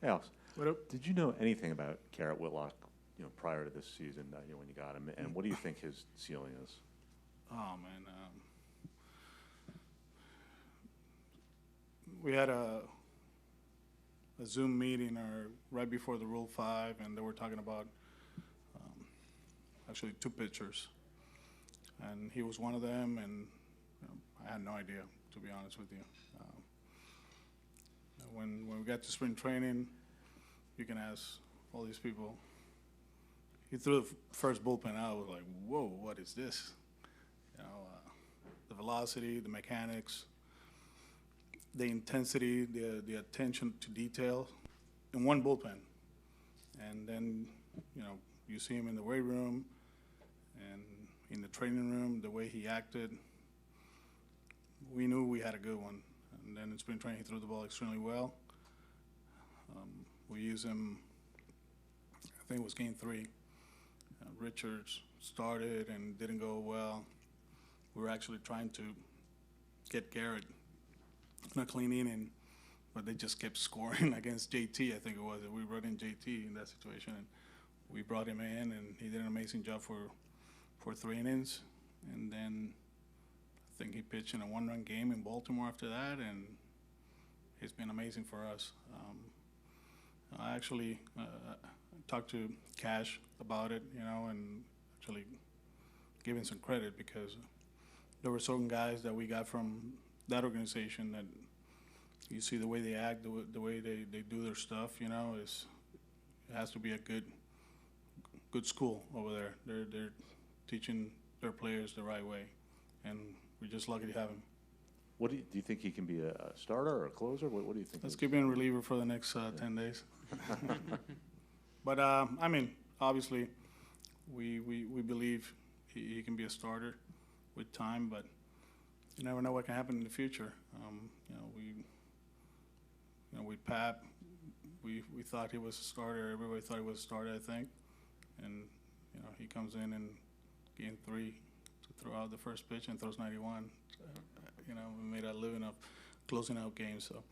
Alex, What up? did you know anything about Garrett Whitlock, prior to this season, when you got him, and what do you think his ceiling is? Oh, man. We had a Zoom meeting right before the Rule 5, and they were talking about actually 2 pitchers. And he was one of them, and I had no idea, to be honest with you. When we got to spring training, you can ask all these people. He threw the first bullpen out. I was like, whoa, what is this? The velocity, the mechanics, the intensity, the attention to detail in one bullpen. And then, you see him in the weight room and in the training room, the way he acted. We knew we had a good one. And then in spring training, he threw the ball extremely well. We used him, I think it was game 3. Richards started and didn't go well. We were actually trying to get Garrett in a clean inning, but they just kept scoring against JT, I think it was. We brought in JT in that situation, and we brought him in, and he did an amazing job for 3 innings. And then I think he pitched in a 1-run game in Baltimore after that, and he's been amazing for us. I actually talked to Cash about it, and actually give him some credit, because there were certain guys that we got from that organization that you see the way they act, the way they do their stuff, it has to be a good school over there. They're teaching their players the right way, and we're just lucky to have him. What do you think he can be, a starter or a closer? What do you think? Let's keep him a reliever for the next 10 days. But obviously, we believe he can be a starter with time, but you never know what can happen in the future. With Pap, we thought he was a starter. Everybody thought he was a starter, I think. And he comes in game 3 to throw out the first pitch and throws 91. We made a living of closing out games. So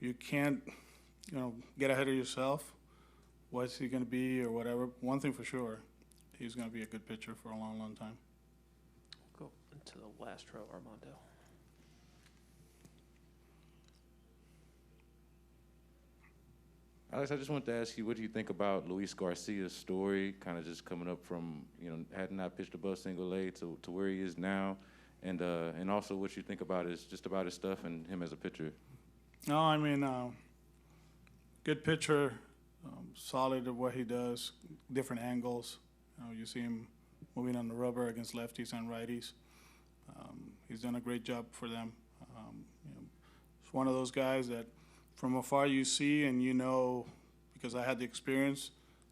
you can't, get ahead of yourself. What's he going to be or whatever? One thing for sure, he's going to be a good pitcher for a long, long time. Go into the last row, Armando. Alex, I just wanted to ask you, what do you think about Luis Garcia's story, kind of just coming up from, had not pitched above single A to where he is now, and also what you think about his stuff and him as a pitcher? No, good pitcher, solid at what he does, different angles. You see him moving on the rubber against lefties and righties. He's done a great job for them. It's one of those guys that from afar you see and because I had the experience,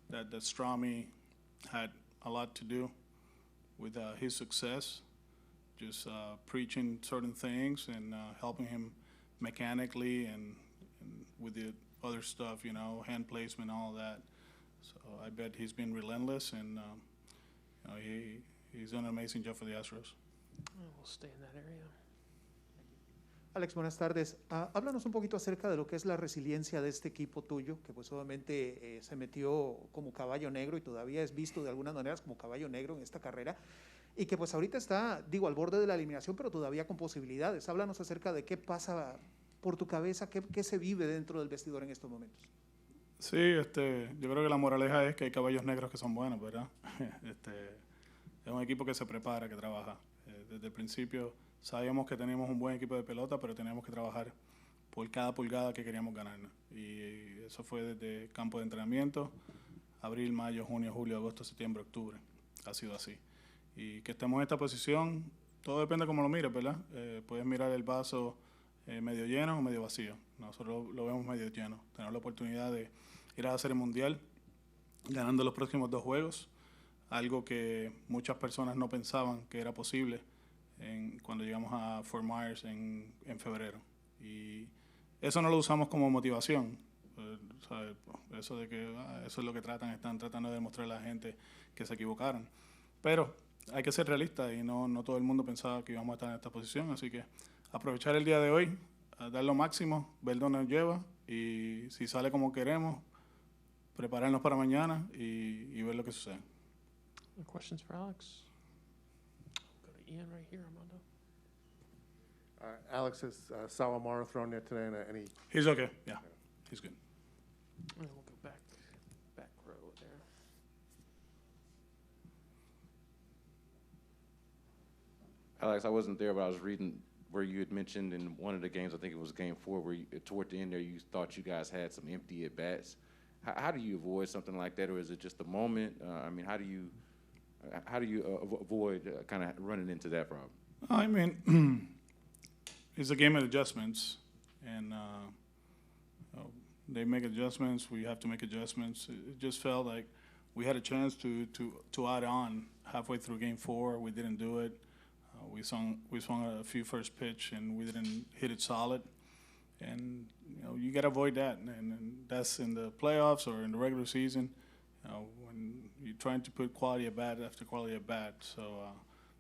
that Strami had a lot to do with his success, just preaching certain things and helping him mechanically and with the other stuff, hand placement, all that. So I bet he's been relentless, and he's done an amazing job for the Astros. We'll stay in that area. Alex, buenas tardes. Háblanos un poquito acerca de lo que es la resiliencia de este equipo tuyo, que pues obviamente se metió como caballo negro y todavía es visto de algunas maneras como caballo negro en esta carrera, y que pues ahorita está, al borde de la eliminación, pero todavía con posibilidades. Háblanos acerca de qué pasa por tu cabeza, qué se vive dentro del vestidor en estos momentos. Sí, yo creo que la moraleja es que hay caballos negros que son buenos, ¿verdad? Es un equipo que se prepara, que trabaja. Desde el principio sabíamos que teníamos un buen equipo de pelota, pero teníamos que trabajar por cada pulgada que queríamos ganar. Y eso fue desde campo de entrenamiento, abril, mayo, junio, julio, agosto, septiembre, octubre. Ha sido así. Y que estemos en esta posición, todo depende de cómo lo mires, ¿verdad? Puedes mirar el vaso medio lleno o medio vacío. Nosotros lo vemos medio lleno. Tenemos la oportunidad de ir a la Serie Mundial ganando los próximos 2 juegos, algo que muchas personas no pensaban que era posible cuando llegamos a Fort Myers en febrero. Y eso no lo usamos como motivación. Eso de que eso es lo que están tratando de demostrar a la gente que se equivocaron. Pero hay que ser realistas y no todo el mundo pensaba que íbamos a estar en esta posición, así que aprovechar el día de hoy, dar lo máximo, ver dónde nos lleva y si sale como queremos, prepararnos para mañana y ver lo que sucede. Any questions for Alex? Go to Ian right here, Armando. Alex, has Salamaro thrown yet today? Any? He's okay. Yeah, he's good. And we'll go back row there. Alex, I wasn't there, but I was reading where you had mentioned in one of the games, I think it was game 4, where you, toward the end there, you thought you guys had some empty at-bats. How do you avoid something like that, or is it just a moment? I mean, how do you avoid kind of running into that problem? I mean, it's a game of adjustments, and they make adjustments. We have to make adjustments. It just felt like we had a chance to add on halfway through game 4. We didn't do it. We swung a few first pitch, and we didn't hit it solid. And you got to avoid that, and that's in the playoffs or in the regular season. When you're trying to put quality at bat after quality at bat. So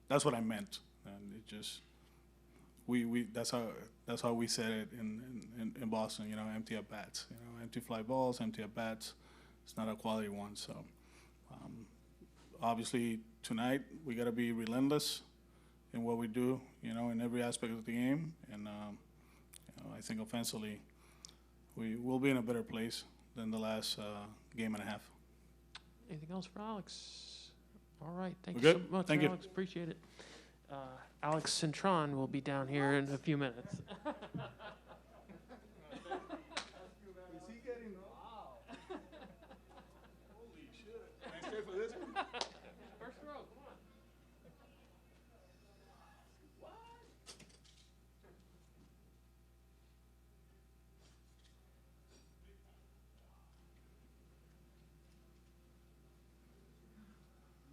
that's what I meant, and it just that's how we said it in Boston. Empty at bats. Empty fly balls, empty at bats. It's not a quality one. So obviously tonight we got to be relentless in what we do. In every aspect of the game, and I think offensively we will be in a better place than the last game and a half. Anything else for Alex? All right, thank We're you so good? much, Thank you. Alex. Appreciate it. Alex Cintron will be down here in a few minutes.